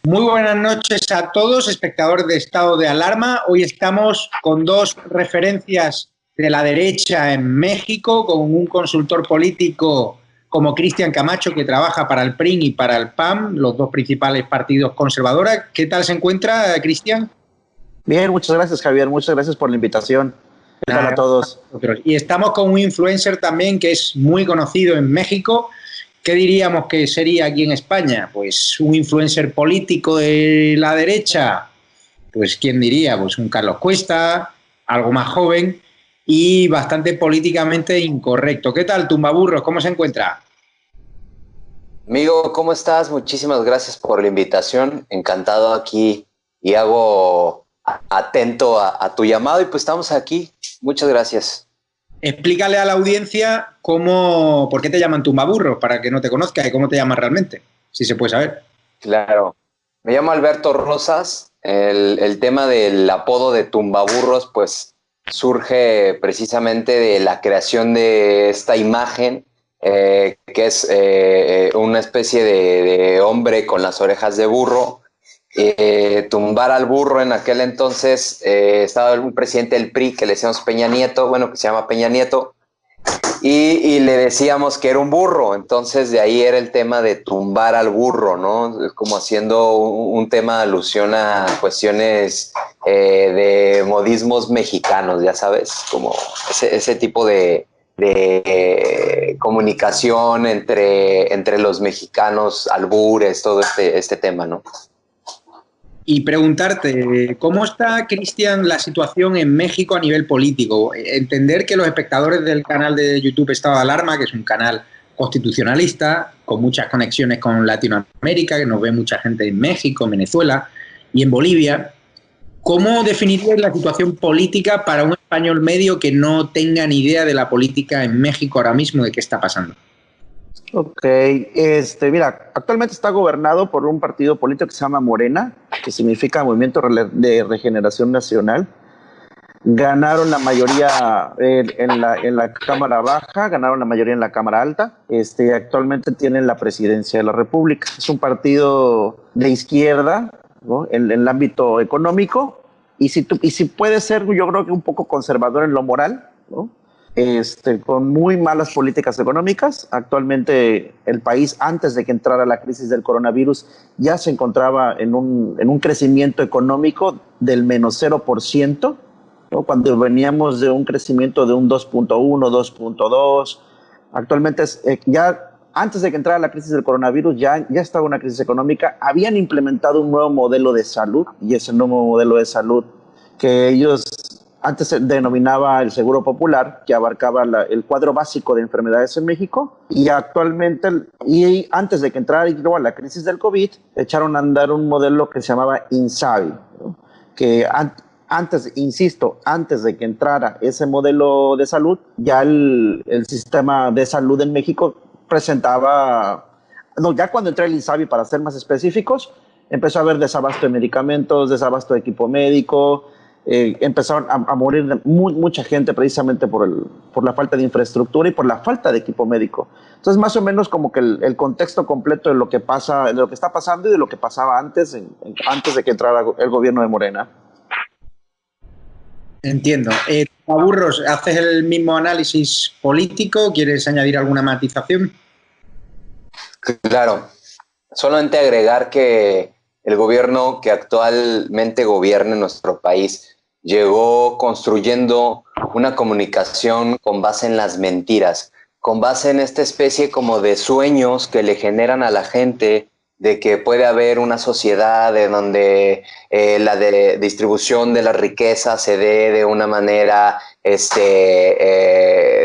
Muy buenas noches a todos, espectadores de Estado de Alarma. Hoy estamos con dos referencias de la derecha en México, con un consultor político como Cristian Camacho, que trabaja para el PRI y para el PAN, los dos principales partidos conservadores. ¿Qué tal se encuentra, Cristian? Bien, muchas gracias, Javier. Muchas gracias por la invitación. ¿Qué tal a todos? Y estamos con un influencer también que es muy conocido en México. ¿Qué diríamos que sería aquí en España? Pues un influencer político de la derecha. Pues quién diría, pues un Carlos Cuesta, algo más joven y bastante políticamente incorrecto. ¿Qué tal, Tumbaburros? ¿Cómo se encuentra? Amigo, ¿cómo estás? Muchísimas gracias por la invitación. Encantado aquí y hago atento a tu llamado y pues estamos aquí. Muchas gracias. Explícale a la audiencia por qué te llaman Tumbaburros, para que no te conozca y cómo te llamas realmente, si se puede saber. Claro. Me llamo Alberto Rosas. El tema del apodo de Tumbaburros pues surge precisamente de la creación de esta imagen que es una especie de hombre con las orejas de burro. Tumbar al burro en aquel entonces estaba un presidente del PRI que le decíamos Peña Nieto, bueno, que se llama Peña Nieto, y le decíamos que era un burro, entonces de ahí era el tema de tumbar al burro, ¿no? Es como haciendo un tema de alusión a cuestiones de modismos mexicanos, ya sabes, como ese tipo de comunicación entre los mexicanos, albures, todo este tema, ¿no? Y preguntarte, ¿cómo está, Cristian, la situación en México a nivel político? Entender que los espectadores del canal de YouTube Estado de Alarma, que es un canal constitucionalista, con muchas conexiones con Latinoamérica, que nos ve mucha gente en México, en Venezuela y en Bolivia, ¿cómo definiríais la situación política para un español medio que no tenga ni idea de la política en México ahora mismo, de qué está pasando? Ok, mira, actualmente está gobernado por un partido político que se llama Morena, que significa Movimiento de Regeneración Nacional. Ganaron la mayoría en la Cámara Baja, ganaron la mayoría en la Cámara Alta. Actualmente tienen la presidencia de la República. Es un partido de izquierda, ¿no? En el ámbito económico, y si puede ser, yo creo que un poco conservador en lo moral, ¿no? Con muy malas políticas económicas. Actualmente el país, antes de que entrara la crisis del coronavirus, ya se encontraba en un crecimiento económico del menos 0%, ¿no? Cuando veníamos de un crecimiento de un 2.1, 2.2. Actualmente ya antes de que entrara la crisis del coronavirus ya estaba una crisis económica. Habían implementado un nuevo modelo de salud, y ese nuevo modelo de salud que ellos antes se denominaba el Seguro Popular, que abarcaba el cuadro básico de enfermedades en México, y actualmente, y antes de que entrara la crisis del COVID, echaron a andar un modelo que se llamaba INSABI, ¿no? Que antes de que entrara ese modelo de salud, ya el sistema de salud en México ya cuando entró el INSABI, para ser más específicos, empezó a haber desabasto de medicamentos, desabasto de equipo médico. Empezaron a morir mucha gente precisamente por la falta de infraestructura y por la falta de equipo médico. Entonces, más o menos como que el contexto completo de lo que está pasando y de lo que pasaba antes de que entrara el gobierno de Morena. Entiendo. Aburros, ¿haces el mismo análisis político? ¿Quieres añadir alguna matización? Claro. Solamente agregar que el gobierno que actualmente gobierna en nuestro país llegó construyendo una comunicación con base en las mentiras, con base en esta especie como de sueños que le generan a la gente de que puede haber una sociedad de donde la distribución de la riqueza se dé de una manera,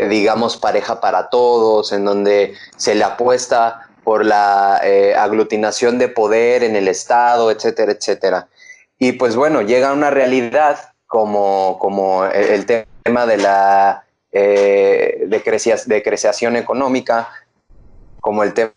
digamos, pareja para todos, en donde se le apuesta por la aglutinación de poder en el Estado, etcétera, etcétera. Y pues bueno, llega una realidad como el tema de la decreciación económica, como el tema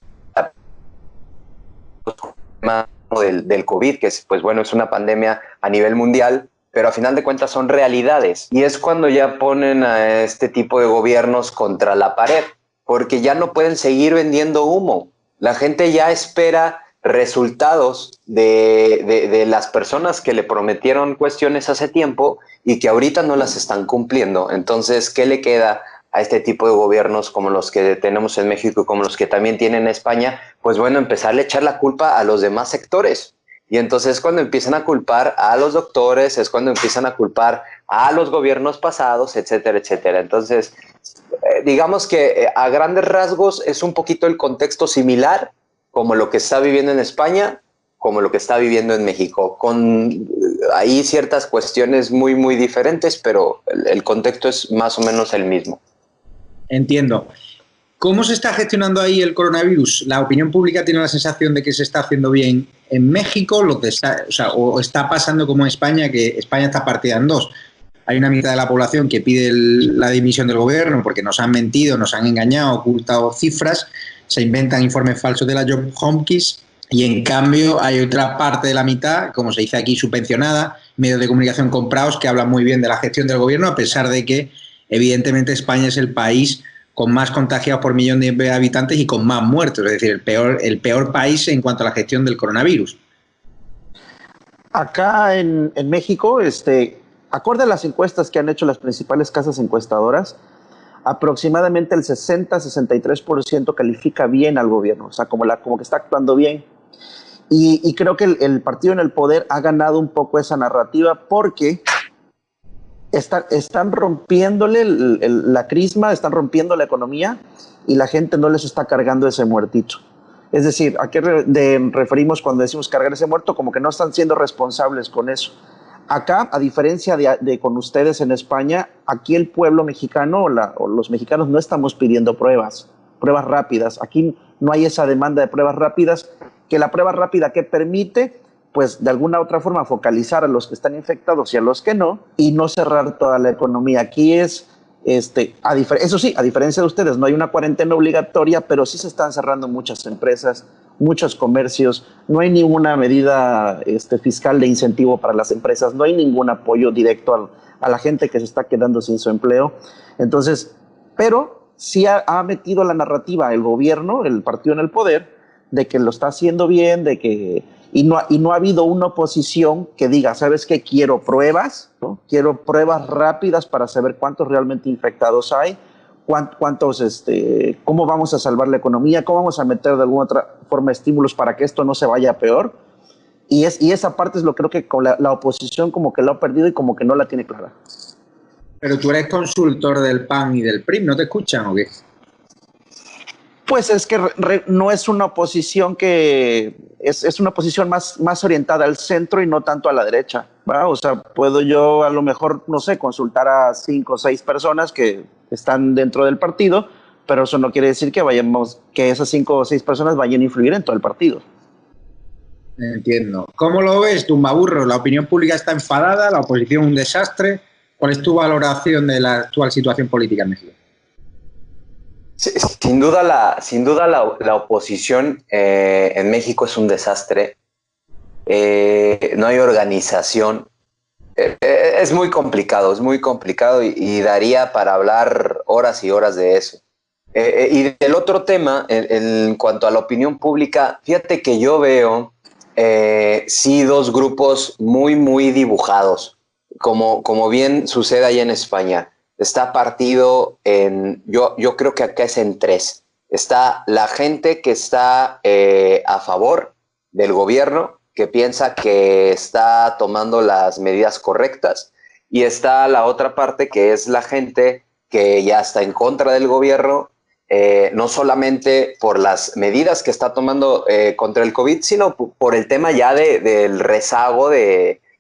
del COVID, que es, pues bueno, es una pandemia a nivel mundial, pero a final de cuentas son realidades. Y es cuando ya ponen a este tipo de gobiernos contra la pared, porque ya no pueden seguir vendiendo humo. La gente ya espera resultados de las personas que le prometieron cuestiones hace tiempo y que ahorita no las están cumpliendo. Entonces, ¿qué le queda a este tipo de gobiernos como los que tenemos en México y como los que también tienen en España? Pues bueno, empezarle a echar la culpa a los demás sectores. Y entonces cuando empiezan a culpar a los doctores, es cuando empiezan a culpar a los gobiernos pasados, etcétera, etcétera. Entonces, digamos que a grandes rasgos es un poquito el contexto similar como lo que está viviendo en España, como lo que está viviendo en México, con ahí ciertas cuestiones muy, muy diferentes, pero el contexto es más o menos el mismo. Entiendo. ¿Cómo se está gestionando ahí el coronavirus? ¿La opinión pública tiene la sensación de que se está haciendo bien en México? ¿O está pasando como en España, que España está partida en dos? Hay una mitad de la población que pide la dimisión del gobierno porque nos han mentido, nos han engañado, ocultado cifras, se inventan informes falsos de la Johns Hopkins, y en cambio hay otra parte de la mitad, como se dice aquí, subvencionada, medios de comunicación comprados que hablan muy bien de la gestión del gobierno, a pesar de que evidentemente España es el país con más contagiados por millón de habitantes y con más muertos, es decir, el peor país en cuanto a la gestión del coronavirus. Acá en México, acorde a las encuestas que han hecho las principales casas encuestadoras, aproximadamente el 60-63% califica bien al gobierno, o sea, como que está actuando bien. Y creo que el partido en el poder ha ganado un poco esa narrativa porque están rompiéndole la crisma, están rompiendo la economía y la gente no les está cargando ese muertito. Es decir, ¿a qué referimos cuando decimos cargar ese muerto? Como que no están siendo responsables con eso. Acá, a diferencia de con ustedes en España, aquí el pueblo mexicano o los mexicanos no estamos pidiendo pruebas rápidas. Aquí no hay esa demanda de pruebas rápidas, que la prueba rápida que permite, pues de alguna u otra forma focalizar a los que están infectados y a los que no, y no cerrar toda la economía. Aquí es, eso sí, a diferencia de ustedes, no hay una cuarentena obligatoria, pero sí se están cerrando muchas empresas, muchos comercios, no hay ninguna medida fiscal de incentivo para las empresas, no hay ningún apoyo directo a la gente que se está quedando sin su empleo. Entonces, pero sí ha metido la narrativa el gobierno, el partido en el poder, de que lo está haciendo bien, y no ha habido una oposición que diga, ¿sabes qué? Quiero pruebas, ¿no? Quiero pruebas rápidas para saber cuántos realmente infectados hay, cómo vamos a salvar la economía, cómo vamos a meter de alguna otra forma estímulos para que esto no se vaya peor. Y esa parte es lo que creo que con la oposición como que lo ha perdido y como que no la tiene clara. Pero tú eres consultor del PAN y del PRI, ¿no te escuchan o qué? Pues es que no es una oposición que es una posición más orientada al centro y no tanto a la derecha, ¿va? O sea, puedo yo a lo mejor, no sé, consultar a 5 o 6 personas que están dentro del partido, pero eso no quiere decir que esas 5 o 6 personas vayan a influir en todo el partido. Entiendo. ¿Cómo lo ves, Tumbaburro? ¿La opinión pública está enfadada? ¿La oposición un desastre? ¿Cuál es tu valoración de la actual situación política en México? Sí, sin duda la oposición en México es un desastre. No hay organización. Es muy complicado y daría para hablar horas y horas de eso. Y del otro tema, en cuanto a la opinión pública, fíjate que yo veo sí dos grupos muy, muy dibujados, como bien sucede allá en España. Está partido yo creo que acá es en tres. Está la gente que está a favor del gobierno, que piensa que está tomando las medidas correctas, y está la otra parte que es la gente que ya está en contra del gobierno, no solamente por las medidas que está tomando contra el COVID, sino por el tema ya del rezago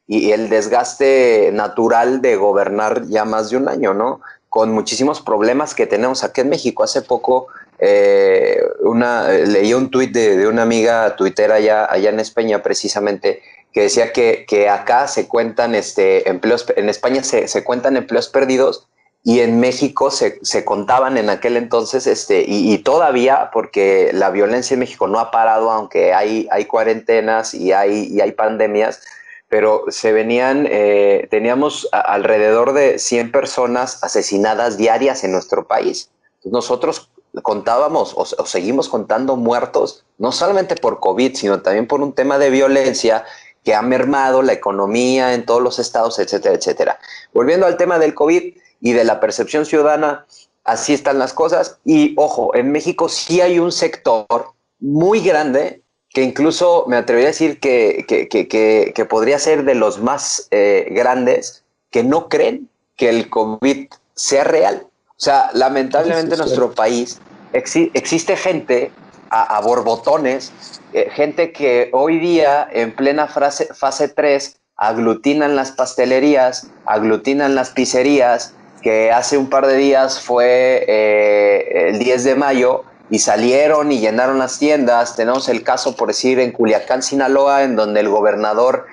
y el desgaste natural de gobernar ya más de un año, ¿no? Con muchísimos problemas que tenemos aquí en México. Hace poco leí un tuit de una amiga tuitera allá en España, precisamente, que decía que acá se cuentan empleos, en España se cuentan empleos perdidos, y en México se contaban en aquel entonces, y todavía, porque la violencia en México no ha parado, aunque hay cuarentenas y hay pandemias, pero teníamos alrededor de 100 personas asesinadas diarias en nuestro país. Nosotros contábamos o seguimos contando muertos, no solamente por COVID, sino también por un tema de violencia que ha mermado la economía en todos los estados, etcétera, etcétera. Volviendo al tema del COVID y de la percepción ciudadana, así están las cosas. Y ojo, en México sí hay un sector muy grande que incluso me atrevería a decir que podría ser de los más grandes, que no creen que el COVID sea real. O sea, lamentablemente en nuestro país existe gente a borbotones, gente que hoy día en plena fase 3 aglutinan las pastelerías, aglutinan las pizzerías, que hace un par de días fue el 10 de mayo y salieron y llenaron las tiendas. Tenemos el caso, por decir, en Culiacán, Sinaloa, en donde el gobernador,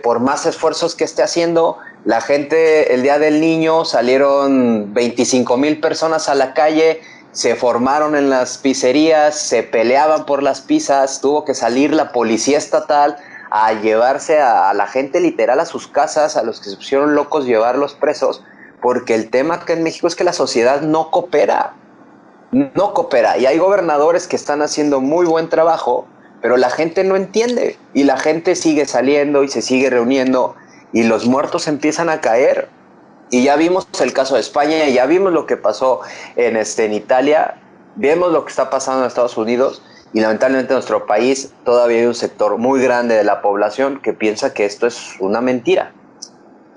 por más esfuerzos que esté haciendo, la gente, el Día del Niño, salieron 25,000 personas a la calle, se formaron en las pizzerías, se peleaban por las pizzas, tuvo que salir la policía estatal a llevarse a la gente literal a sus casas, a los que se pusieron locos, llevarlos presos, porque el tema acá en México es que la sociedad no coopera, y hay gobernadores que están haciendo muy buen trabajo, pero la gente no entiende, y la gente sigue saliendo y se sigue reuniendo, y los muertos empiezan a caer. Y ya vimos el caso de España, ya vimos lo que pasó en Italia, vemos lo que está pasando en Estados Unidos, y lamentablemente en nuestro país todavía hay un sector muy grande de la población que piensa que esto es una mentira.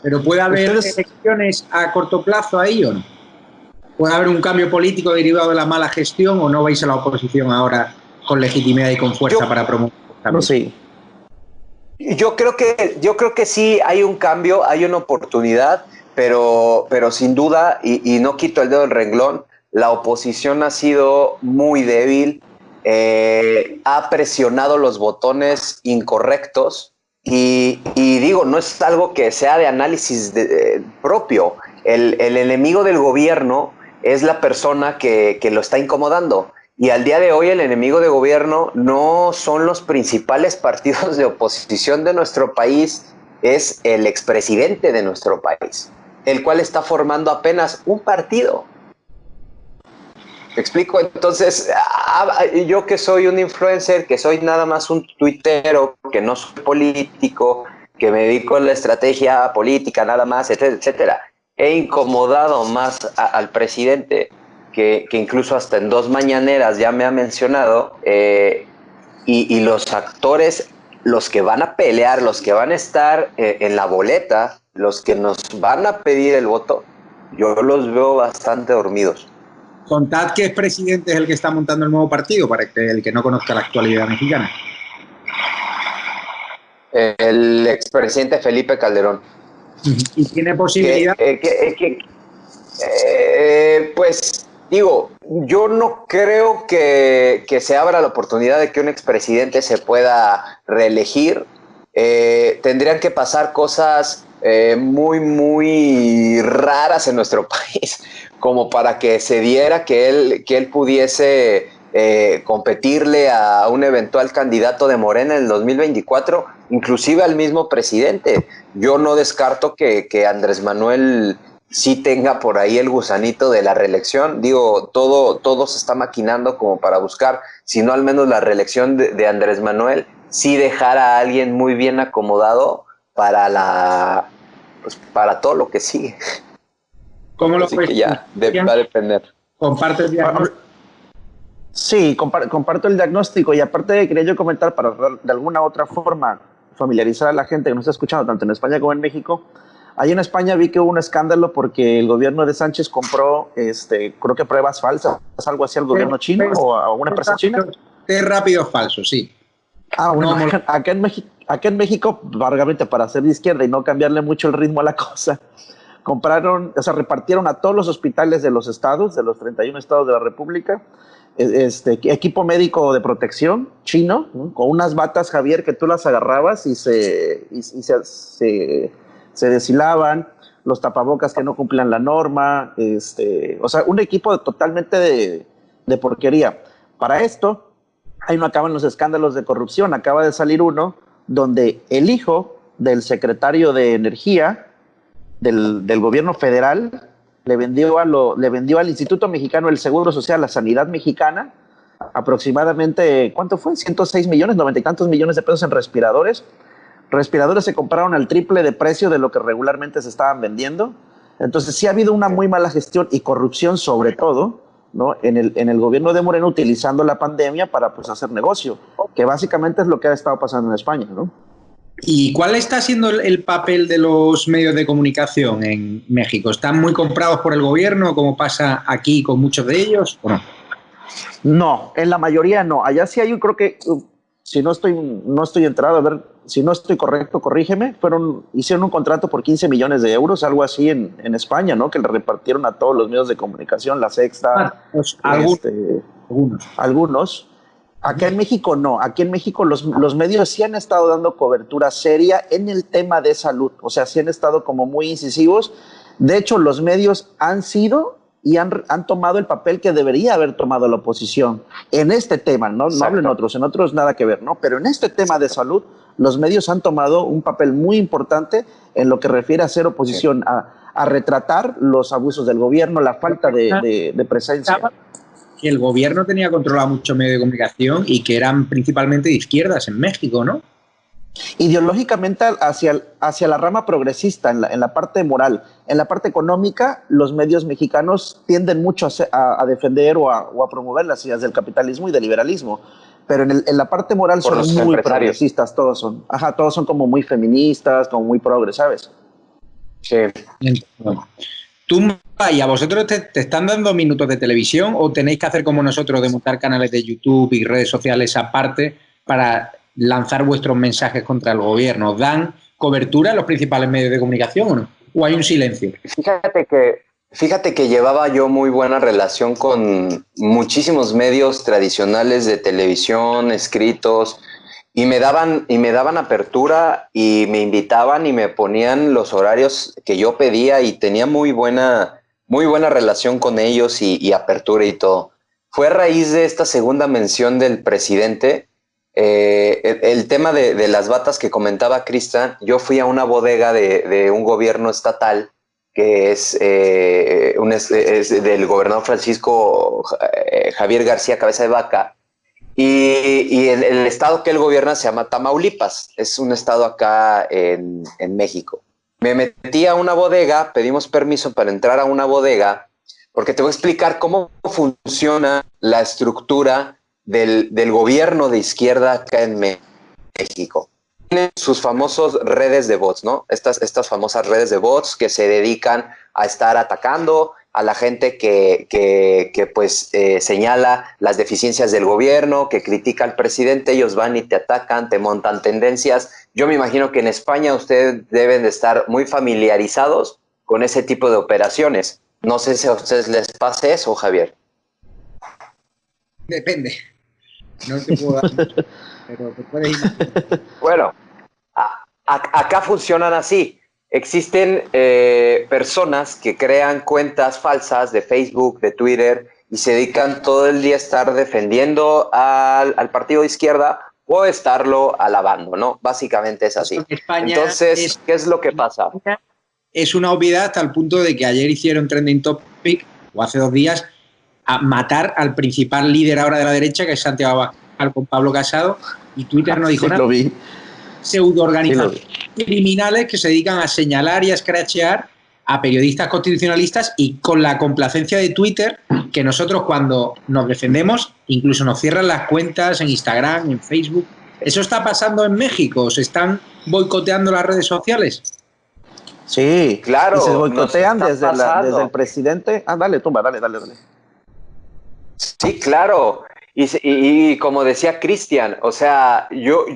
Pero ¿puede haber elecciones a corto plazo ahí o no? ¿Puede haber un cambio político derivado de la mala gestión o no vais a la oposición ahora con legitimidad y con fuerza para promover? No sé. Yo creo que sí hay un cambio, hay una oportunidad, pero sin duda, y no quito el dedo del renglón, la oposición ha sido muy débil, ha presionado los botones incorrectos, y digo, no es algo que sea de análisis propio. El enemigo del gobierno es la persona que lo está incomodando. Y al día de hoy el enemigo de gobierno no son los principales partidos de oposición de nuestro país, es el expresidente de nuestro país, el cual está formando apenas un partido. ¿Me explico? Entonces, yo que soy un influencer, que soy nada más un tuitero, que no soy político, que me dedico a la estrategia política nada más, etcétera, etcétera, he incomodado más al presidente, que incluso hasta en 2 mañaneras ya me ha mencionado, y los actores, los que van a pelear, los que van a estar en la boleta, los que nos van a pedir el voto, yo los veo bastante dormidos. Contad qué expresidente es el que está montando el nuevo partido, para que el que no conozca la actualidad mexicana. El expresidente Felipe Calderón. ¿Y tiene posibilidad? Pues digo, yo no creo que se abra la oportunidad de que un expresidente se pueda reelegir. Tendrían que pasar cosas muy, muy raras en nuestro país como para que se diera que él pudiese competirle a un eventual candidato de Morena en el 2024, inclusive al mismo presidente. Yo no descarto que Andrés Manuel sí tenga por ahí el gusanito de la reelección. Digo, todo se está maquinando como para buscar, si no al menos la reelección de Andrés Manuel, sí dejar a alguien muy bien acomodado para todo lo que sigue. ¿Cómo lo ves? Ya, va a depender. ¿Comparte el diagnóstico? Sí, comparto el diagnóstico, y aparte quería yo comentar, para de alguna otra forma familiarizar a la gente que nos está escuchando tanto en España como en México. Ahí en España vi que hubo un escándalo porque el gobierno de Sánchez compró, creo que pruebas falsas, algo así al gobierno chino o a una empresa china. Qué rápido falso, sí. Bueno, acá en México, obviamente para ser de izquierda y no cambiarle mucho el ritmo a la cosa, repartieron a todos los hospitales de los estados, de los 31 estados de la República, equipo médico de protección chino, ¿no? Con unas batas, Javier, que tú las agarrabas y se deshilaban, los tapabocas que no cumplían la norma, un equipo totalmente de porquería. Para esto, ahí no acaban los escándalos de corrupción. Acaba de salir uno donde el hijo del secretario de Energía del gobierno federal le vendió al Instituto Mexicano del Seguro Social, la Sanidad Mexicana, aproximadamente, ¿cuánto fue? 106 millones, 90 y tantos millones de pesos en respiradores. Respiradores se compraron al triple de precio de lo que regularmente se estaban vendiendo. Entonces sí ha habido una muy mala gestión y corrupción sobre todo, ¿no? en el gobierno de Moreno, utilizando la pandemia para pues hacer negocio, que básicamente es lo que ha estado pasando en España, ¿no? ¿Y cuál está siendo el papel de los medios de comunicación en México? ¿Están muy comprados por el gobierno, como pasa aquí con muchos de ellos, o no? No, en la mayoría no. Allá sí hay, creo que, si no estoy enterado, a ver, si no estoy correcto, corrígeme, hicieron un contrato por 15 millones de euros, algo así en España, ¿no? Que le repartieron a todos los medios de comunicación, La Sexta, Pues, algunos. Acá en México no, aquí en México los medios sí han estado dando cobertura seria en el tema de salud, o sea, sí han estado como muy incisivos. De hecho, los medios han sido y han tomado el papel que debería haber tomado la oposición en este tema, no hablo en otros nada que ver, ¿no? Pero en este tema de salud, los medios han tomado un papel muy importante en lo que refiere a hacer oposición, a retratar los abusos del gobierno, la falta de presencia. Que el gobierno tenía controlado muchos medios de comunicación y que eran principalmente de izquierdas en México, ¿no? Ideológicamente hacia la rama progresista, en la parte moral. En la parte económica, los medios mexicanos tienden mucho a defender o a promover las ideas del capitalismo y del liberalismo. Pero en la parte moral son muy progresistas, todos son como muy feministas, como muy progres, ¿sabes? Sí. Tú, ¿y a vosotros te están dando minutos de televisión o tenéis que hacer como nosotros de montar canales de YouTube y redes sociales aparte para lanzar vuestros mensajes contra el gobierno? ¿Os dan cobertura en los principales medios de comunicación o no? ¿O hay un silencio? Fíjate que llevaba yo muy buena relación con muchísimos medios tradicionales de televisión, escritos, y me daban apertura y me invitaban y me ponían los horarios que yo pedía y tenía muy buena relación con ellos y apertura y todo. Fue a raíz de esta segunda mención del presidente, el tema de las batas que comentaba Cristian. Yo fui a una bodega de un gobierno estatal que es del gobernador Francisco Javier García Cabeza de Vaca, y el estado que él gobierna se llama Tamaulipas, es un estado acá en México. Me metí a una bodega, pedimos permiso para entrar a una bodega, porque te voy a explicar cómo funciona la estructura del gobierno de izquierda acá en México. Tienen sus famosas redes de bots, ¿no? Estas famosas redes de bots que se dedican a estar atacando a la gente que señala las deficiencias del gobierno, que critica al presidente. Ellos van y te atacan, te montan tendencias. Yo me imagino que en España ustedes deben de estar muy familiarizados con ese tipo de operaciones. No sé si a ustedes les pase eso, Javier. Depende. No te puedo dar, pero te puedes imaginar. Bueno, acá funcionan así. Existen personas que crean cuentas falsas de Facebook, de Twitter, y se dedican todo el día a estar defendiendo al partido de izquierda o estarlo alabando, ¿no? Básicamente es así. Entonces, ¿qué es lo que pasa? Es una obviedad hasta el punto de que ayer hicieron trending topic, o hace 2 días, a matar al principal líder ahora de la derecha, que es Santiago Abascal, con Pablo Casado, y Twitter no dijo nada. Lo vi. Pseudo-organizaciones criminales que se dedican a señalar y a escrachear a periodistas constitucionalistas, y con la complacencia de Twitter, que nosotros cuando nos defendemos incluso nos cierran las cuentas en Instagram, en Facebook. ¿Eso está pasando en México? ¿Se están boicoteando las redes sociales? Sí, claro. Y se boicotean desde el presidente. Dale. Sí, claro. Y como decía Cristian, o sea, yo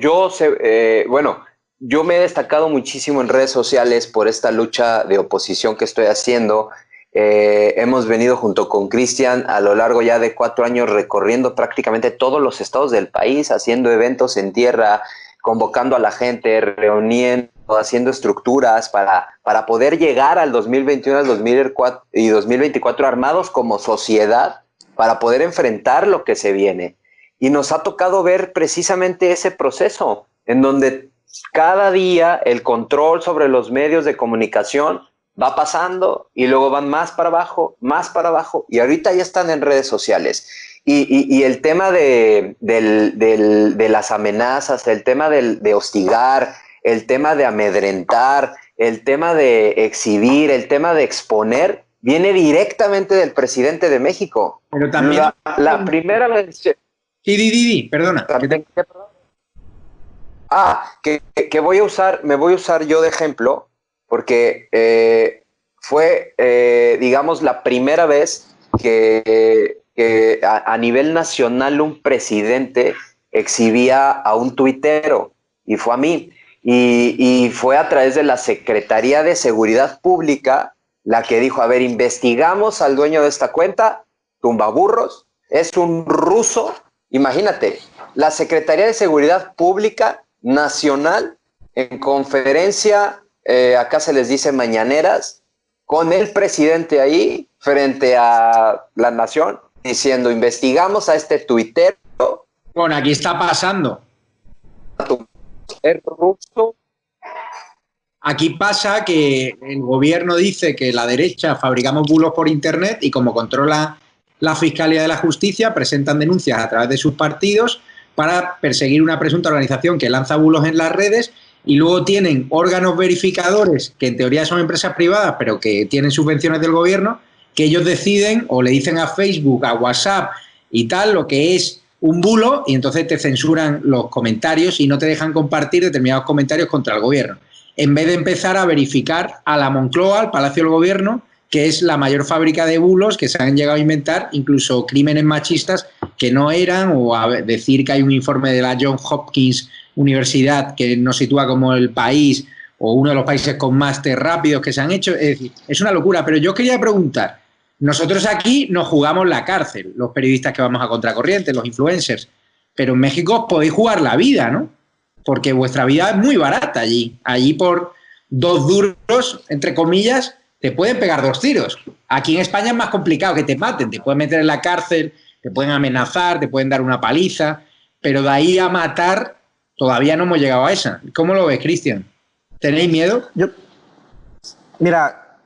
me he destacado muchísimo en redes sociales por esta lucha de oposición que estoy haciendo. Hemos venido junto con Cristian a lo largo ya de 4 años recorriendo prácticamente todos los estados del país, haciendo eventos en tierra, convocando a la gente, reuniendo, haciendo estructuras para poder llegar al 2021 al 2024 armados como sociedad, para poder enfrentar lo que se viene. Y nos ha tocado ver precisamente ese proceso, en donde cada día el control sobre los medios de comunicación va pasando y luego van más para abajo, y ahorita ya están en redes sociales. Y el tema de las amenazas, el tema de hostigar, el tema de amedrentar, el tema de exhibir, el tema de exponer, viene directamente del presidente de México. Pero también... La primera vez... Sí, perdona. Que me voy a usar yo de ejemplo, porque fue, digamos, la primera vez que a nivel nacional un presidente exhibía a un tuitero, y fue a mí, y fue a través de la Secretaría de Seguridad Pública la que dijo, a ver, investigamos al dueño de esta cuenta, tumbaburros, es un ruso. Imagínate, la Secretaría de Seguridad Pública Nacional en conferencia, acá se les dice mañaneras, con el presidente ahí frente a la nación, diciendo, investigamos a este tuitero. Bueno, aquí está pasando. Es ruso. Aquí pasa que el gobierno dice que la derecha fabricamos bulos por internet y como controla la Fiscalía de la Justicia, presentan denuncias a través de sus partidos para perseguir una presunta organización que lanza bulos en las redes y luego tienen órganos verificadores que en teoría son empresas privadas pero que tienen subvenciones del gobierno, que ellos deciden o le dicen a Facebook, a WhatsApp y tal lo que es un bulo y entonces te censuran los comentarios y no te dejan compartir determinados comentarios contra el gobierno. En vez de empezar a verificar a la Moncloa, al Palacio del Gobierno, que es la mayor fábrica de bulos que se han llegado a inventar, incluso crímenes machistas que no eran, o a decir que hay un informe de la Johns Hopkins Universidad que nos sitúa como el país o uno de los países con más test rápidos que se han hecho. Es decir, es una locura. Pero yo quería preguntar, nosotros aquí nos jugamos la cárcel, los periodistas que vamos a contracorriente, los influencers, pero en México os podéis jugar la vida, ¿no? Porque vuestra vida es muy barata allí. Allí por 2 duros, entre comillas, te pueden pegar 2 tiros. Aquí en España es más complicado que te maten. Te pueden meter en la cárcel, te pueden amenazar, te pueden dar una paliza, pero de ahí a matar todavía no hemos llegado a esa. ¿Cómo lo ves, Cristian? ¿Tenéis miedo? Mira,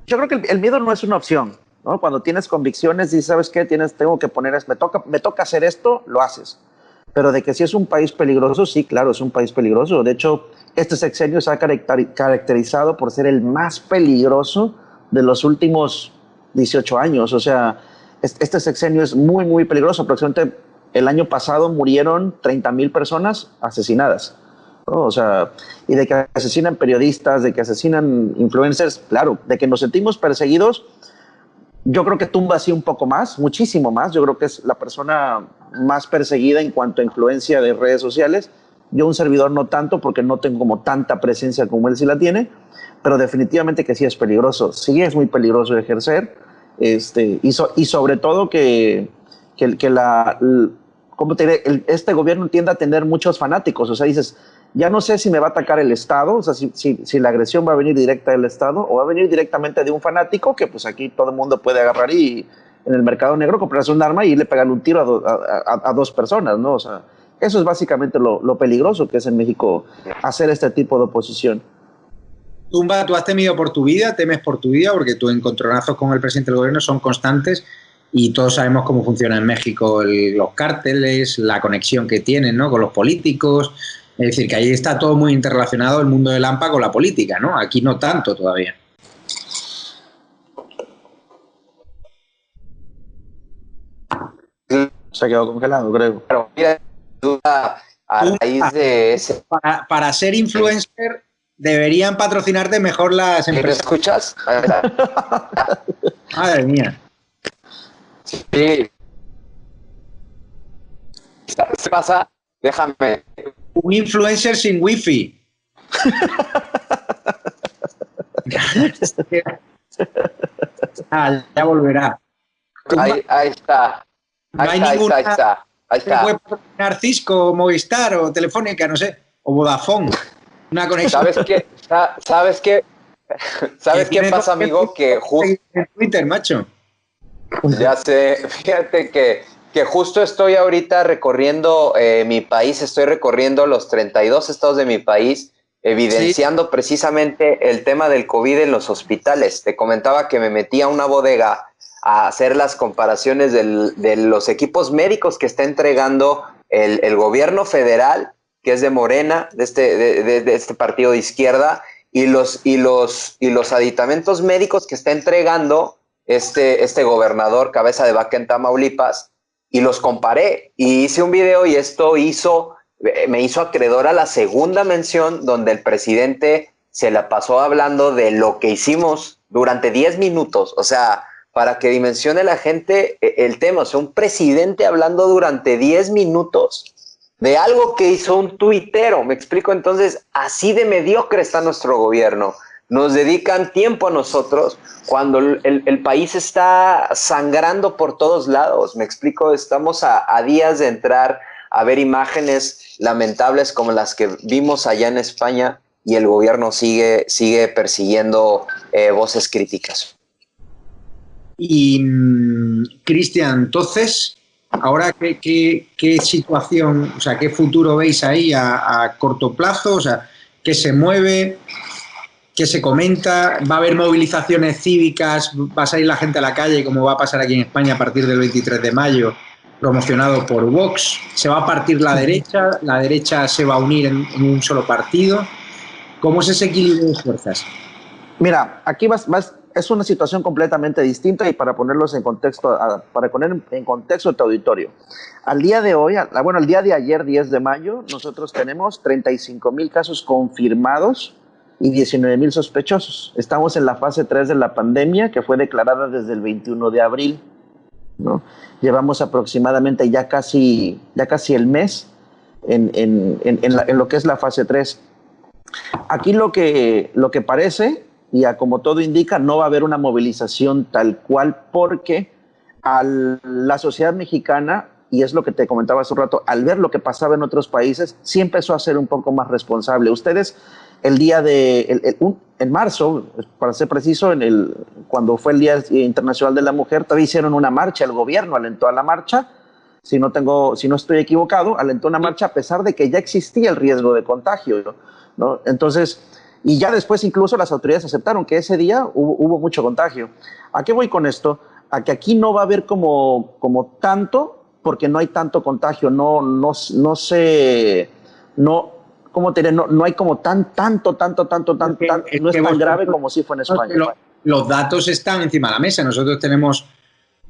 yo creo que el miedo no es una opción, ¿no? Cuando tienes convicciones y sabes qué, tengo que poner, me toca hacer esto, lo haces. Pero de que sí es un país peligroso, sí, claro, es un país peligroso. De hecho, este sexenio se ha caracterizado por ser el más peligroso de los últimos 18 años. O sea, este sexenio es muy, muy peligroso. Aproximadamente el año pasado murieron 30,000 personas asesinadas, ¿no? O sea, y de que asesinan periodistas, de que asesinan influencers, claro, de que nos sentimos perseguidos. Yo creo que Tumba sí un poco más, muchísimo más. Yo creo que es la persona más perseguida en cuanto a influencia de redes sociales. Yo un servidor no tanto porque no tengo como tanta presencia como él sí la tiene, pero definitivamente que sí es peligroso. Sí es muy peligroso de ejercer, y sobre todo que ¿cómo te diré? Este gobierno tiende a tener muchos fanáticos. O sea, dices, ya no sé si me va a atacar el Estado, o sea, si la agresión va a venir directa del Estado o va a venir directamente de un fanático que pues aquí todo el mundo puede agarrar y en el mercado negro comprarse un arma y irle pegarle un tiro a 2 personas, ¿no? O sea, eso es básicamente lo peligroso que es en México hacer este tipo de oposición. Tumba, ¿tú has temido por tu vida? ¿Temes por tu vida? Porque tus encontronazos con el presidente del gobierno son constantes y todos sabemos cómo funciona en México los cárteles, la conexión que tienen, ¿no?, con los políticos. Es decir, que ahí está todo muy interrelacionado el mundo del AMPA con la política, ¿no? Aquí no tanto todavía. Se ha quedado congelado, creo. Pero mira, duda a raíz de ese... Para ser influencer deberían patrocinarte mejor las empresas. ¿Me escuchas? Madre mía. Sí. ¿Sabes qué pasa? Déjame. Un influencer sin wifi. Ya volverá. Ahí está. Ahí está. Puede patrocinar Cisco, Movistar o Telefónica, no sé, o Vodafone. Una conexión. ¿Sabes qué pasa, amigo? Que justo en Twitter, macho. Ya sé, fíjate que justo estoy ahorita recorriendo mi país, estoy recorriendo los 32 estados de mi país evidenciando precisamente el tema del COVID en los hospitales. Te comentaba que me metí a una bodega a hacer las comparaciones de los equipos médicos que está entregando el gobierno federal, que es de Morena, de este partido de izquierda, y los aditamentos médicos que está entregando este gobernador cabeza de vaca en Tamaulipas, y los comparé y hice un video, y esto me hizo acreedor a la segunda mención, donde el presidente se la pasó hablando de lo que hicimos durante 10 minutos, o sea, para que dimensione la gente el tema, o sea, un presidente hablando durante 10 minutos de algo que hizo un tuitero, me explico. Entonces, así de mediocre está nuestro gobierno. Nos dedican tiempo a nosotros cuando el país está sangrando por todos lados, me explico. Estamos a días de entrar a ver imágenes lamentables como las que vimos allá en España, y el gobierno sigue persiguiendo voces críticas. Y, Cristian, entonces, ahora, ¿qué situación, o sea, qué futuro veis ahí a corto plazo? O sea, ¿qué se mueve? ¿Qué se comenta? ¿Va a haber movilizaciones cívicas? ¿Va a salir la gente a la calle, como va a pasar aquí en España a partir del 23 de mayo, promocionado por Vox? ¿Se va a partir la derecha? ¿La derecha se va a unir en un solo partido? ¿Cómo es ese equilibrio de fuerzas? Mira, aquí es una situación completamente distinta, y para ponerlos en contexto, para poner en contexto tu auditorio. Al día de hoy, el día de ayer, 10 de mayo, nosotros tenemos 35,000 casos confirmados y 19,000 sospechosos. Estamos en la fase 3 de la pandemia, que fue declarada desde el 21 de abril, ¿no? Llevamos aproximadamente ya casi el mes en lo que es la fase 3. Aquí lo que parece, y como todo indica, no va a haber una movilización tal cual, porque la sociedad mexicana, y es lo que te comentaba hace un rato, al ver lo que pasaba en otros países, sí empezó a ser un poco más responsable. Ustedes, el día en marzo, para ser preciso, cuando fue el Día Internacional de la Mujer, todavía hicieron una marcha. El gobierno alentó a la marcha, si no estoy equivocado, alentó una marcha a pesar de que ya existía el riesgo de contagio, ¿no? Entonces, y ya después incluso las autoridades aceptaron que ese día hubo mucho contagio. ¿A qué voy con esto? A que aquí no va a haber como tanto, porque no hay tanto contagio, no hay como tanto, no es tan grave como si fue en España. Los datos están encima de la mesa. Nosotros tenemos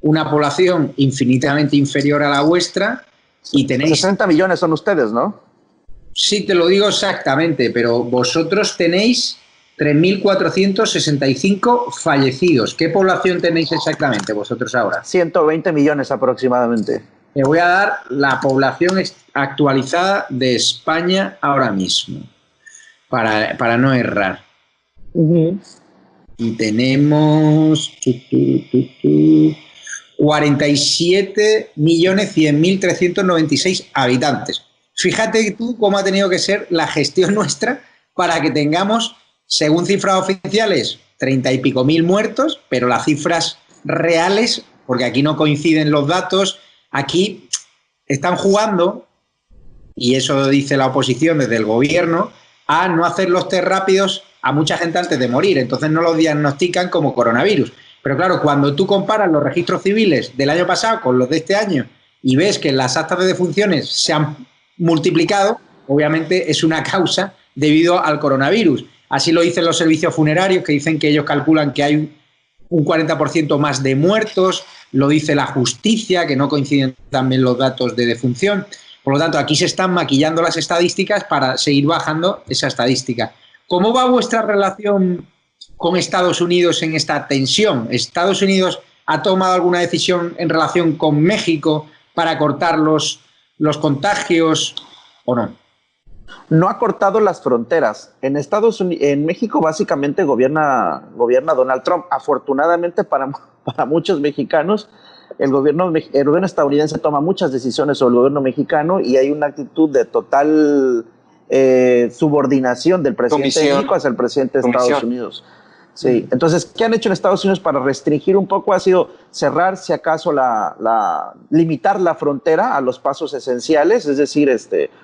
una población infinitamente inferior a la vuestra y tenéis... 60 millones son ustedes, ¿no? Sí, te lo digo exactamente, pero vosotros tenéis 3.465 fallecidos. ¿Qué población tenéis exactamente vosotros ahora? 120 millones aproximadamente. Te voy a dar la población actualizada de España ahora mismo, para no errar. Y tenemos 47.100.396 habitantes. Fíjate tú cómo ha tenido que ser la gestión nuestra para que tengamos, según cifras oficiales, 30 y pico mil muertos, pero las cifras reales, porque aquí no coinciden los datos, aquí están jugando, y eso dice la oposición desde el gobierno, a no hacer los test rápidos a mucha gente antes de morir. Entonces no los diagnostican como coronavirus. Pero claro, cuando tú comparas los registros civiles del año pasado con los de este año y ves que las actas de defunciones se han multiplicado, obviamente es una causa debido al coronavirus. Así lo dicen los servicios funerarios, que dicen que ellos calculan que hay un 40% más de muertos, lo dice la justicia, que no coinciden también los datos de defunción. Por lo tanto, aquí se están maquillando las estadísticas para seguir bajando esa estadística. ¿Cómo va vuestra relación con Estados Unidos en esta tensión? ¿Estados Unidos ha tomado alguna decisión en relación con México para cortar los contagios o no? No ha cortado las fronteras. En México básicamente gobierna Donald Trump. Afortunadamente para muchos mexicanos, el gobierno estadounidense toma muchas decisiones sobre el gobierno mexicano, y hay una actitud de total subordinación del presidente de México hacia el presidente de Estados Unidos. Sí. Entonces, ¿qué han hecho en Estados Unidos para restringir un poco? Ha sido cerrar, si acaso, limitar la frontera a los pasos esenciales, es decir,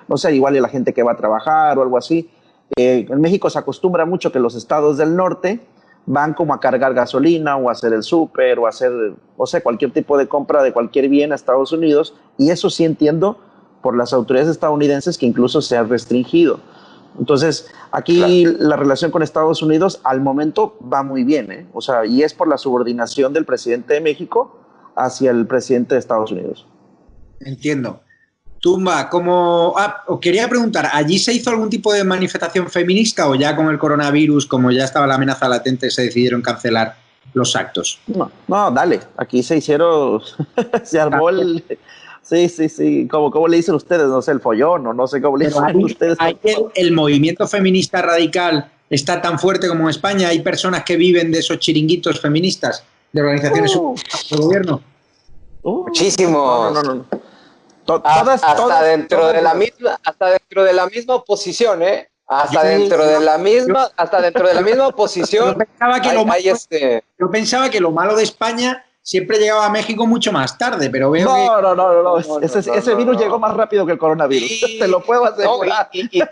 no sé, igual la gente que va a trabajar o algo así, En México se acostumbra mucho que los estados del norte van como a cargar gasolina o a hacer el súper o a hacer, o sea, cualquier tipo de compra de cualquier bien a Estados Unidos, y eso sí entiendo por las autoridades estadounidenses que incluso se ha restringido. Entonces, aquí la relación con Estados Unidos al momento va muy bien, ¿eh? O sea, y es por la subordinación del presidente de México hacia el presidente de Estados Unidos. Entiendo. Tumba, ¿cómo...? Os quería preguntar, ¿allí se hizo algún tipo de manifestación feminista o ya con el coronavirus, como ya estaba la amenaza latente, se decidieron cancelar los actos? No, dale, aquí se hicieron, se armó el... Sí, ¿cómo le dicen ustedes? No sé, el follón, o no sé cómo le dicen ustedes. Ahí el movimiento feminista radical está tan fuerte como en España. Hay personas que viven de esos chiringuitos feministas, de organizaciones del gobierno. Muchísimos. No. Hasta dentro de la misma oposición, ¿eh? Hasta dentro de la misma oposición. Yo pensaba que lo malo de España siempre llegaba a México mucho más tarde, pero veo que... No. Ese virus llegó más rápido que el coronavirus. Te lo puedo asegurar. Y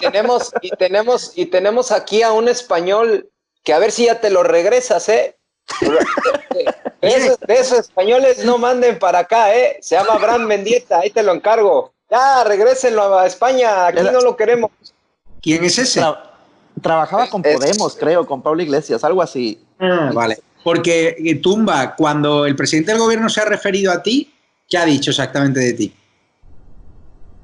tenemos aquí a un español que a ver si ya te lo regresas, ¿eh? De esos españoles no manden para acá, ¿eh? Se llama Abraham Mendieta, ahí te lo encargo. Ya, regrésenlo a España, aquí no lo queremos. ¿Quién es ese? Trabajaba con Podemos, creo, con Pablo Iglesias, algo así. Vale. Porque, Tumba, cuando el presidente del gobierno se ha referido a ti, ¿qué ha dicho exactamente de ti?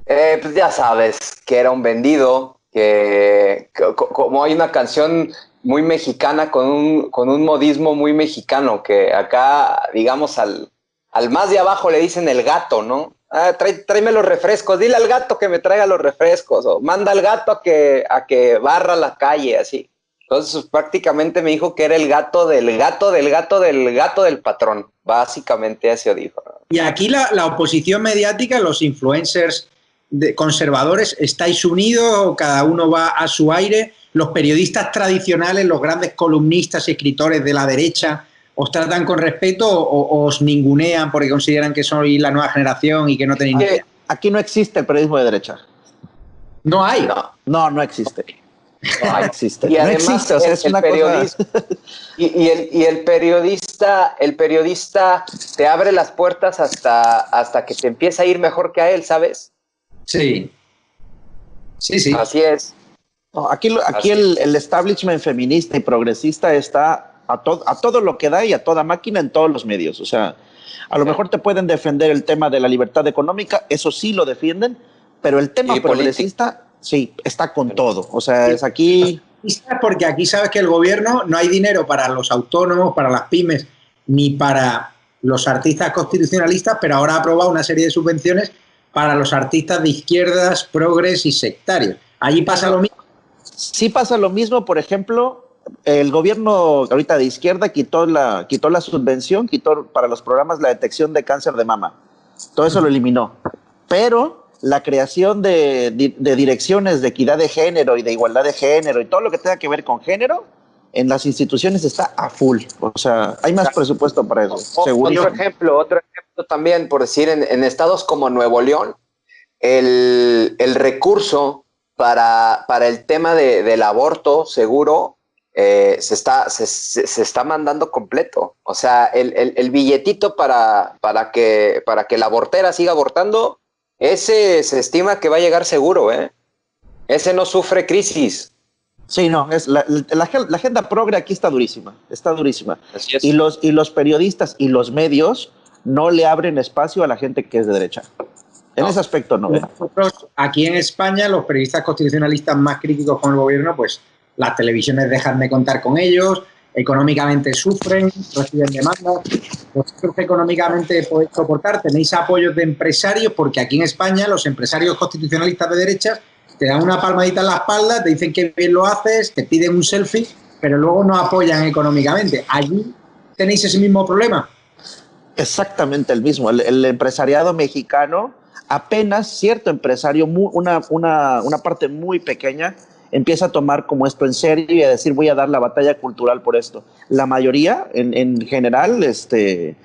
Pues ya sabes, que era un vendido, que como hay una canción muy mexicana con un modismo muy mexicano, que acá, digamos, al más de abajo le dicen el gato, ¿no? Tráeme los refrescos, dile al gato que me traiga los refrescos, o manda al gato a que barra la calle, así. Entonces, prácticamente me dijo que era el gato del patrón. Básicamente eso dijo. Y aquí la oposición mediática, los influencers conservadores, ¿estáis unidos o cada uno va a su aire? Los periodistas tradicionales, los grandes columnistas y escritores de la derecha, ¿os tratan con respeto o os ningunean porque consideran que sois la nueva generación y que no tenéis ni idea? Aquí no existe el periodismo de derecha. ¿No hay? No existe. No existe. Y además, no existe, o sea, es una periodista, cosa... y el periodista te abre las puertas hasta que te empieza a ir mejor que a él, ¿sabes? Sí. Así es. No, aquí el establishment feminista y progresista está a todo lo que da y a toda máquina en todos los medios. O sea, a lo mejor te pueden defender el tema de la libertad económica, eso sí lo defienden, pero el tema progresista... Sí, está con todo. O sea, es aquí... Porque aquí sabes que el gobierno no hay dinero para los autónomos, para las pymes, ni para los artistas constitucionalistas, pero ahora ha aprobado una serie de subvenciones para los artistas de izquierdas, progres y sectarios. ¿Allí pasa lo mismo? Sí pasa lo mismo. Por ejemplo, el gobierno ahorita de izquierda quitó la subvención, quitó para los programas la detección de cáncer de mama. Todo eso lo eliminó. Pero... la creación de direcciones de equidad de género y de igualdad de género y todo lo que tenga que ver con género en las instituciones está a full. O sea, hay más presupuesto para eso. Otro ejemplo también, por decir, en estados como Nuevo León, el recurso para el tema del aborto seguro se está mandando completo. O sea, el billetito para que la abortera siga abortando, ese se estima que va a llegar seguro, ¿eh? Ese no sufre crisis. Sí, no, es la agenda progre aquí está durísima. Así es. Y los periodistas y los medios no le abren espacio a la gente que es de derecha. En ese aspecto no. Nosotros, aquí en España, los periodistas constitucionalistas más críticos con el gobierno, pues las televisiones dejan de contar con ellos, económicamente sufren, reciben demandas. Vosotros económicamente podéis soportar, tenéis apoyos de empresarios, porque aquí en España los empresarios constitucionalistas de derechas te dan una palmadita en la espalda, te dicen que bien lo haces, te piden un selfie, pero luego no apoyan económicamente. ¿Allí tenéis ese mismo problema? Exactamente el mismo. El empresariado mexicano, apenas cierto empresario, una parte muy pequeña, empieza a tomar como esto en serio y a decir voy a dar la batalla cultural por esto. La mayoría, en general, te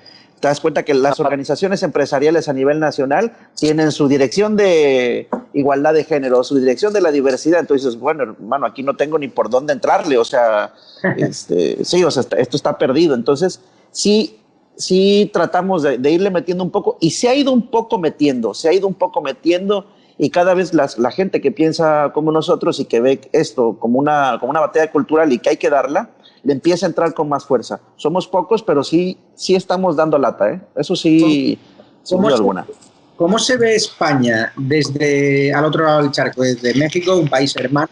das cuenta que las organizaciones empresariales a nivel nacional tienen su dirección de igualdad de género, su dirección de la diversidad. Entonces, bueno, hermano, aquí no tengo ni por dónde entrarle, o sea, sí, o sea, esto está perdido. Entonces, sí tratamos de irle metiendo un poco, y se ha ido un poco metiendo, y cada vez la gente que piensa como nosotros y que ve esto como una batalla cultural y que hay que darla, le empieza a entrar con más fuerza. Somos pocos, pero sí estamos dando lata, ¿eh? Eso sí, sin duda alguna. ¿Cómo se ve España desde al otro lado del charco, desde México, un país hermano?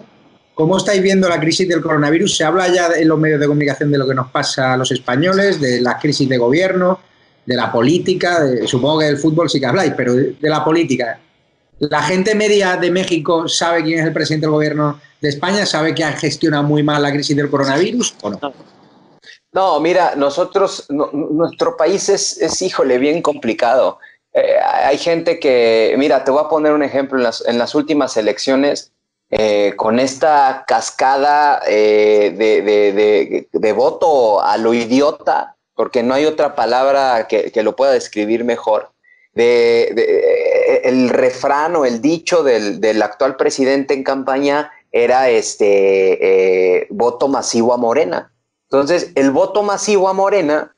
¿Cómo estáis viendo la crisis del coronavirus? Se habla ya en los medios de comunicación de lo que nos pasa a los españoles, de la crisis de gobierno, de la política, supongo que del fútbol sí que habláis, pero de la política. ¿La gente media de México sabe quién es el presidente del gobierno de España? ¿Sabe que gestiona muy mal la crisis del coronavirus o no? No, mira, nuestro país es, híjole, bien complicado. Hay gente que, mira, te voy a poner un ejemplo, en las últimas elecciones, con esta cascada de voto a lo idiota, porque no hay otra palabra que lo pueda describir mejor, el refrán o el dicho del actual presidente en campaña era voto masivo a Morena. Entonces, el voto masivo a Morena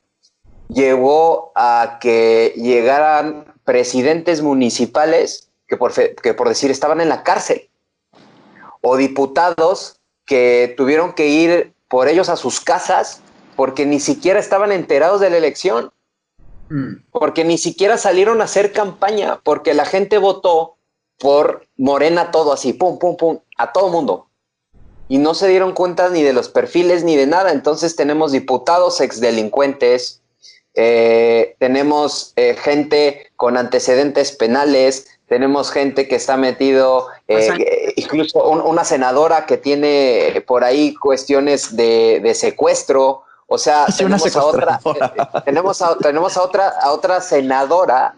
llevó a que llegaran presidentes municipales que por decir estaban en la cárcel, o diputados que tuvieron que ir por ellos a sus casas porque ni siquiera estaban enterados de la elección, porque ni siquiera salieron a hacer campaña, porque la gente votó por Morena todo así, pum, pum, pum, a todo mundo. Y no se dieron cuenta ni de los perfiles ni de nada. Entonces tenemos diputados exdelincuentes, tenemos gente con antecedentes penales, tenemos gente que está metido, incluso una senadora que tiene por ahí cuestiones de secuestro. O sea, sí, tenemos a otra senadora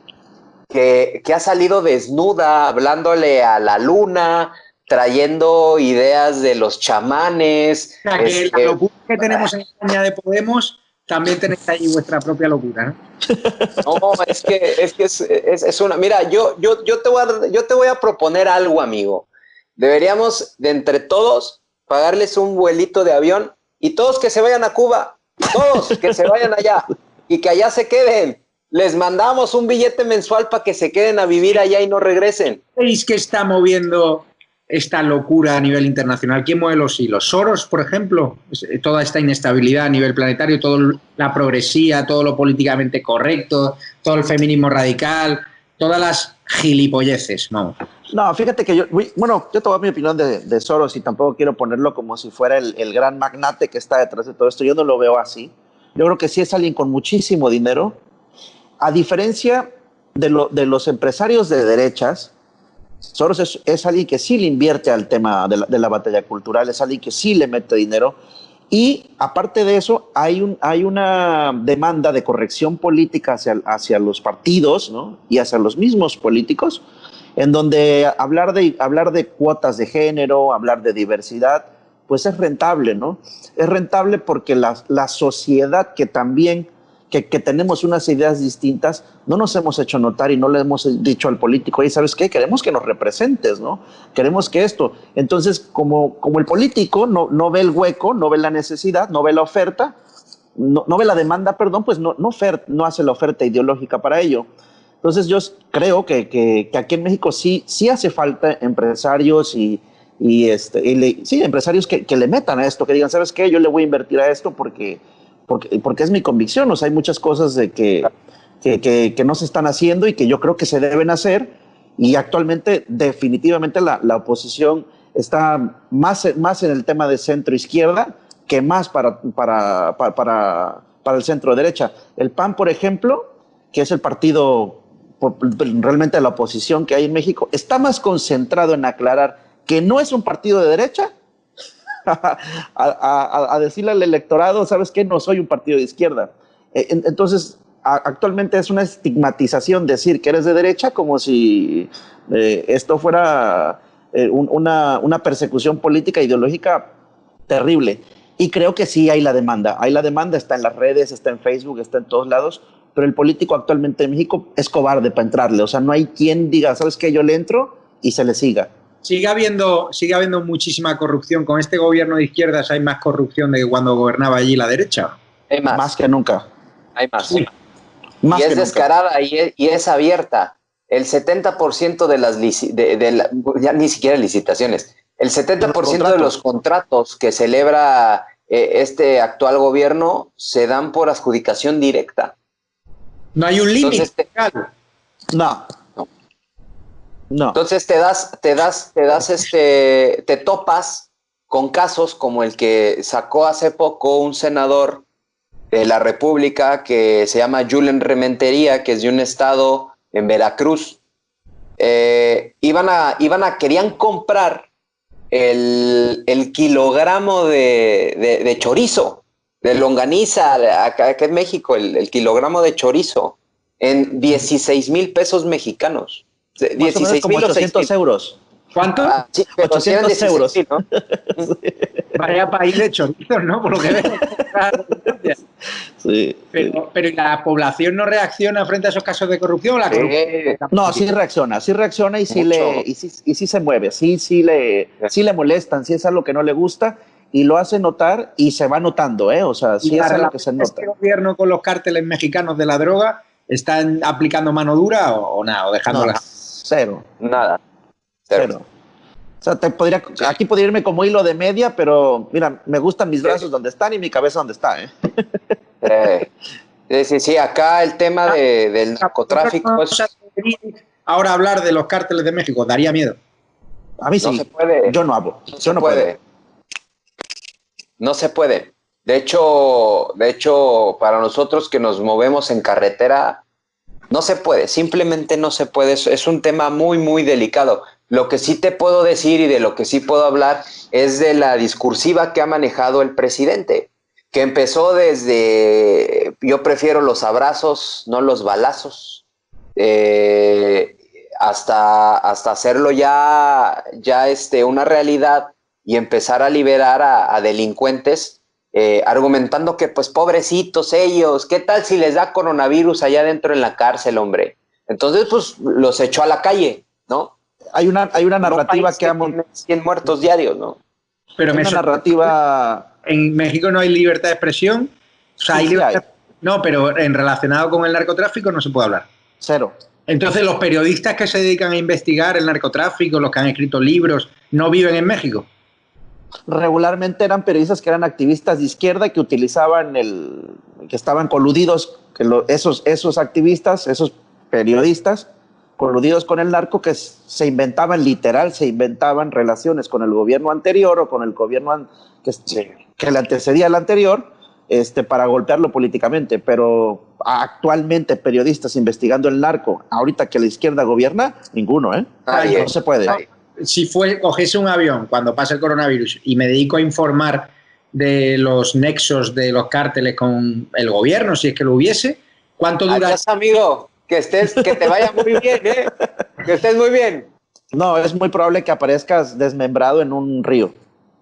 que ha salido desnuda hablándole a la luna, trayendo ideas de los chamanes. O sea, que la locura que tenemos en España de Podemos, también tenéis ahí vuestra propia locura, ¿no? No, es que es una... Mira, yo te voy a proponer algo, amigo. Deberíamos, de entre todos, pagarles un vuelito de avión y todos que se vayan a Cuba, todos que se vayan allá y que allá se queden. Les mandamos un billete mensual para que se queden a vivir allá y no regresen. ¿Veis que está moviendo esta locura a nivel internacional? ¿Quién mueve los hilos? Soros, por ejemplo, toda esta inestabilidad a nivel planetario, toda la progresía, todo lo políticamente correcto, todo el feminismo radical, todas las gilipolleces, vamos. No, fíjate que yo te voy a dar mi opinión de Soros y tampoco quiero ponerlo como si fuera el gran magnate que está detrás de todo esto. Yo no lo veo así. Yo creo que sí es alguien con muchísimo dinero. A diferencia de los empresarios de derechas, Soros es alguien que sí le invierte al tema de la batalla cultural, es alguien que sí le mete dinero. Y aparte de eso, hay una demanda de corrección política hacia los partidos, ¿no? Y hacia los mismos políticos, en donde hablar de cuotas de género, hablar de diversidad, pues es rentable, ¿no? Es rentable porque la sociedad que también, que tenemos unas ideas distintas, no nos hemos hecho notar y no le hemos dicho al político, oye, ¿sabes qué? Queremos que nos representes, ¿no? Queremos que esto. Entonces, como el político no ve el hueco, no ve la necesidad, no ve la oferta, no ve la demanda, perdón, pues no hace la oferta ideológica para ello. Entonces, yo creo que aquí en México sí hace falta empresarios sí, empresarios que le metan a esto, que digan, ¿sabes qué? Yo le voy a invertir a esto porque es mi convicción. O sea, hay muchas cosas que no se están haciendo y que yo creo que se deben hacer, y actualmente definitivamente la oposición está más en el tema de centro-izquierda que más para el centro-derecha. El PAN, por ejemplo, que es el partido realmente de la oposición que hay en México, está más concentrado en aclarar que no es un partido de derecha, a decirle al electorado, ¿sabes qué? No soy un partido de izquierda. Entonces, actualmente es una estigmatización decir que eres de derecha, como si esto fuera una persecución política ideológica terrible. Y creo que sí hay la demanda. Está en las redes, está en Facebook, está en todos lados, pero el político actualmente en México es cobarde para entrarle. O sea, no hay quien diga, ¿sabes qué? Yo le entro y se le siga. Sigue habiendo muchísima corrupción. Con este gobierno de izquierdas hay más corrupción de que cuando gobernaba allí la derecha. Hay más. Más que nunca. Hay más. Sí. Más y que es nunca. descarada y es abierta. El 70% de las ya ni siquiera licitaciones, el 70% de los contratos que celebra este actual gobierno se dan por adjudicación directa. No hay un límite. No. Entonces te topas con casos como el que sacó hace poco un senador de la República que se llama Julen Rementería, que es de un estado en Veracruz. Querían comprar el kilogramo de chorizo, de longaniza, acá en México, el kilogramo de chorizo, en 16,000 pesos mexicanos. Más o menos como 800 euros. ¿Cuánto? Sí, 800 euros. ¿no? Vaya país de chorizos, ¿no? Por lo que veo. Sí, pero la población no reacciona frente a esos casos de corrupción. ¿La corrupción? No, sí reacciona y sí se mueve, sí le molestan, sí es algo que no le gusta y lo hace notar y se va notando, o sea, sí es algo que se nota. ¿Este gobierno con los cárteles mexicanos de la droga están aplicando mano dura o nada, o dejándola? No, cero. Nada. Cero. O sea, aquí podría irme como hilo de media, pero mira, me gustan mis brazos donde están y mi cabeza donde está, Sí, acá el tema del narcotráfico es... Ahora hablar de los cárteles de México daría miedo. A mí sí. No se puede. Yo no hablo. Yo no puedo. No se puede. De hecho, para nosotros que nos movemos en carretera, no se puede. Simplemente no se puede. Es un tema muy, muy delicado. Lo que sí te puedo decir y de lo que sí puedo hablar es de la discursiva que ha manejado el presidente, que empezó desde yo prefiero los abrazos, no los balazos, hasta hacerlo ya una realidad y empezar a liberar a delincuentes, argumentando que pues pobrecitos ellos, ¿qué tal si les da coronavirus allá adentro en la cárcel, hombre? Entonces pues los echó a la calle, ¿no? Hay una narrativa que tiene 100 muertos diarios, ¿no? Pero una narrativa... En México no hay libertad de expresión. O sea, sí, hay. No, pero en relacionado con el narcotráfico no se puede hablar. Cero. Entonces, los periodistas que se dedican a investigar el narcotráfico, los que han escrito libros, ¿no viven en México? Regularmente eran periodistas que eran activistas de izquierda que utilizaban que estaban coludidos, esos activistas, esos periodistas coludidos con el narco, que se inventaban relaciones con el gobierno anterior o con el gobierno que le antecedía al anterior, para golpearlo políticamente. Pero actualmente periodistas investigando el narco, ahorita que la izquierda gobierna, ninguno, no se puede. Si cogiese un avión cuando pasa el coronavirus y me dedico a informar de los nexos de los cárteles con el gobierno, si es que lo hubiese, ¿cuánto dura? Adiós, amigo, que te vaya muy bien, que estés muy bien. No, es muy probable que aparezcas desmembrado en un río.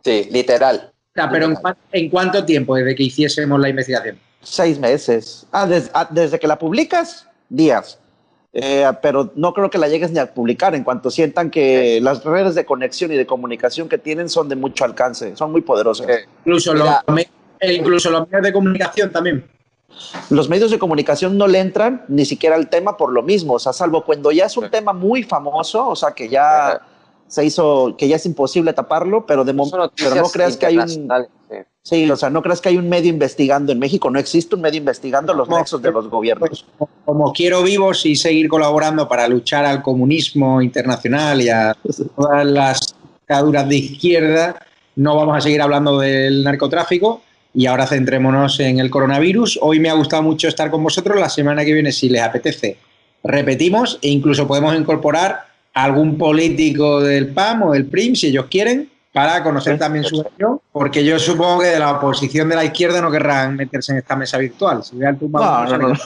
Sí, literal. Pero ¿en cuánto tiempo desde que hiciésemos la investigación? 6 meses. Desde que la publicas, días. Pero no creo que la llegues ni a publicar en cuanto sientan que las redes de conexión y de comunicación que tienen son de mucho alcance, son muy poderosas. Incluso los medios de comunicación también. Los medios de comunicación no le entran ni siquiera al tema por lo mismo, o sea, salvo cuando ya es un tema muy famoso, o sea, que ya se hizo, que ya es imposible taparlo, pero no creas que hay no creas que hay un medio investigando en México, no existe un medio investigando los nexos de los gobiernos. Como quiero vivos y seguir colaborando para luchar al comunismo internacional y a todas las dictaduras de izquierda, no vamos a seguir hablando del narcotráfico. Y ahora centrémonos en el coronavirus. Hoy me ha gustado mucho estar con vosotros. La semana que viene, si les apetece, repetimos e incluso podemos incorporar a algún político del PAN o del PRIM, si ellos quieren, para conocer también su opinión, porque yo supongo que de la oposición de la izquierda no querrán meterse en esta mesa virtual. Si vean tu nada.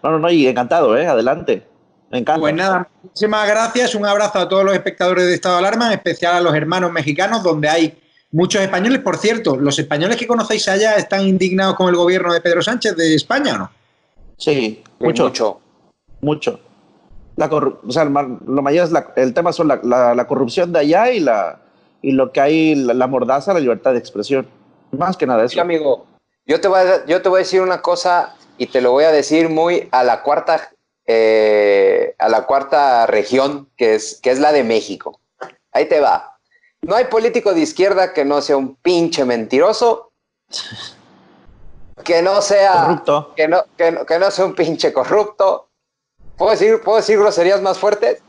No, y encantado, adelante. Me encanta. Pues nada, muchísimas gracias. Un abrazo a todos los espectadores de Estado de Alarma, en especial a los hermanos mexicanos, donde hay muchos españoles. Por cierto, ¿los españoles que conocéis allá están indignados con el gobierno de Pedro Sánchez de España o no? Sí, mucho. O sea, lo mayor es el tema son la corrupción de allá y lo que hay, la mordaza, la libertad de expresión. Más que nada eso. Sí, amigo, yo te voy a decir una cosa y te lo voy a decir muy a la cuarta región, que es la de México. Ahí te va. No hay político de izquierda que no sea un pinche mentiroso, que no sea corrupto, que no sea un pinche corrupto. ¿Puedo decir groserías más fuertes?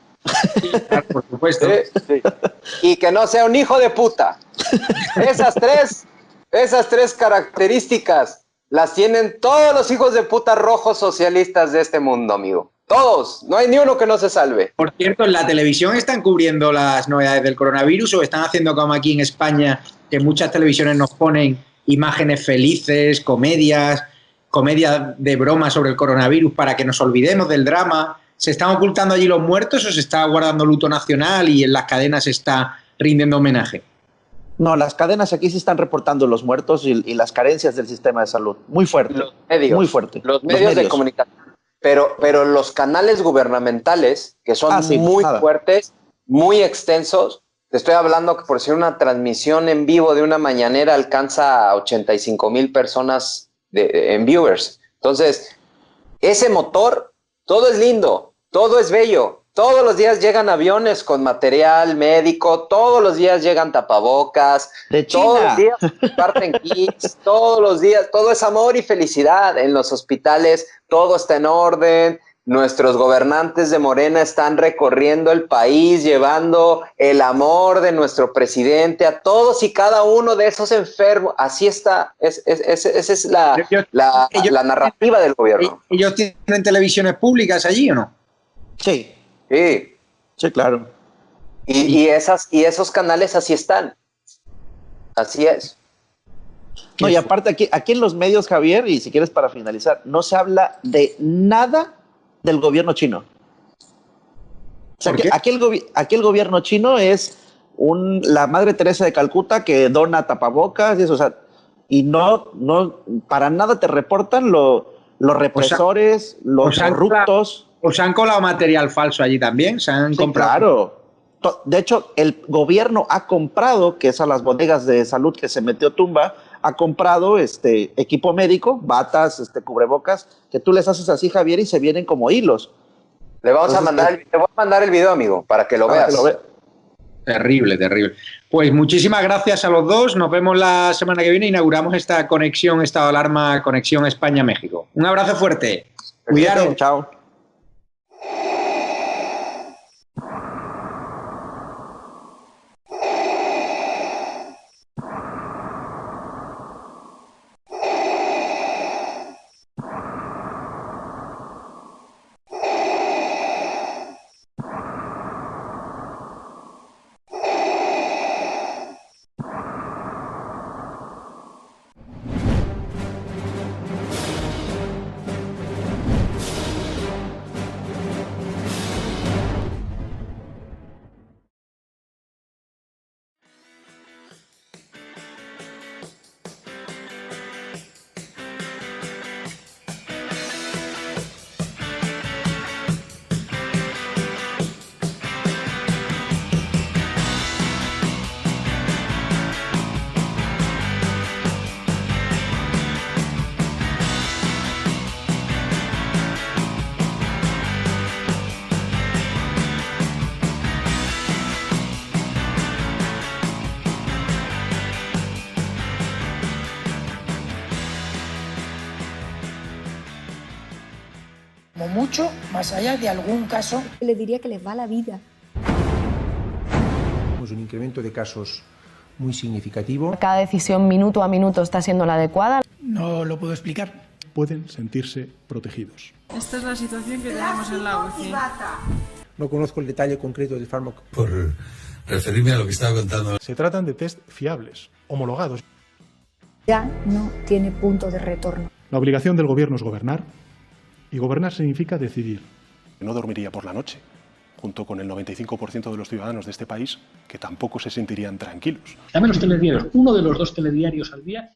Sí, claro, por supuesto. Sí. Y que no sea un hijo de puta. Esas tres características las tienen todos los hijos de puta rojos socialistas de este mundo, amigo. Todos. No hay ni uno que no se salve. Por cierto, ¿en la televisión están cubriendo las novedades del coronavirus o están haciendo como aquí en España, que muchas televisiones nos ponen imágenes felices, comedias de broma sobre el coronavirus para que nos olvidemos del drama? ¿Se están ocultando allí los muertos o se está guardando luto nacional y en las cadenas se está rindiendo homenaje? No, las cadenas aquí sí están reportando los muertos y las carencias del sistema de salud. Muy fuerte. Muy fuerte. Los medios de comunicación. Pero los canales gubernamentales, que son muy fuertes, muy extensos, te estoy hablando que por si una transmisión en vivo de una mañanera alcanza a 85,000 personas en viewers. Entonces, ese motor, todo es lindo, todo es bello. Todos los días llegan aviones con material médico, todos los días llegan tapabocas, todos los días parten kits, todos los días, todo es amor y felicidad en los hospitales, todo está en orden. Nuestros gobernantes de Morena están recorriendo el país llevando el amor de nuestro presidente a todos y cada uno de esos enfermos. Así está, esa es la narrativa del gobierno. ¿Ellos tienen televisiones públicas allí o no? Sí. Sí. Sí, claro. Y esos canales así están. Así es. No, y aparte aquí en los medios, Javier, y si quieres para finalizar, no se habla de nada del gobierno chino. O sea, que aquí el gobierno chino es la Madre Teresa de Calcuta que dona tapabocas y eso, o sea, y no para nada te reportan los represores, los corruptos. ¿Os han colado material falso allí también? ¿Se han comprado? Claro. De hecho, el gobierno ha comprado, que es a las bodegas de salud que se metió tumba, ha comprado equipo médico, batas, cubrebocas, que tú les haces así, Javier, y se vienen como hilos. Te voy a mandar el video, amigo, para que lo veas. Terrible, terrible. Pues muchísimas gracias a los dos. Nos vemos la semana que viene. Inauguramos esta conexión, estado de alarma, conexión España-México. Un abrazo fuerte. Cuidaros. Chao. Como mucho, más allá de algún caso. Le diría que les va la vida. Tenemos un incremento de casos muy significativo. Cada decisión minuto a minuto está siendo la adecuada. No lo puedo explicar. Pueden sentirse protegidos. Esta es la situación que tenemos en la UCI. No conozco el detalle concreto del fármaco. Por referirme a lo que estaba contando. Se tratan de test fiables, homologados. Ya no tiene punto de retorno. La obligación del gobierno es gobernar, y gobernar significa decidir. No dormiría por la noche, junto con el 95% de los ciudadanos de este país, que tampoco se sentirían tranquilos. Dame los telediarios, uno de los 2 telediarios al día.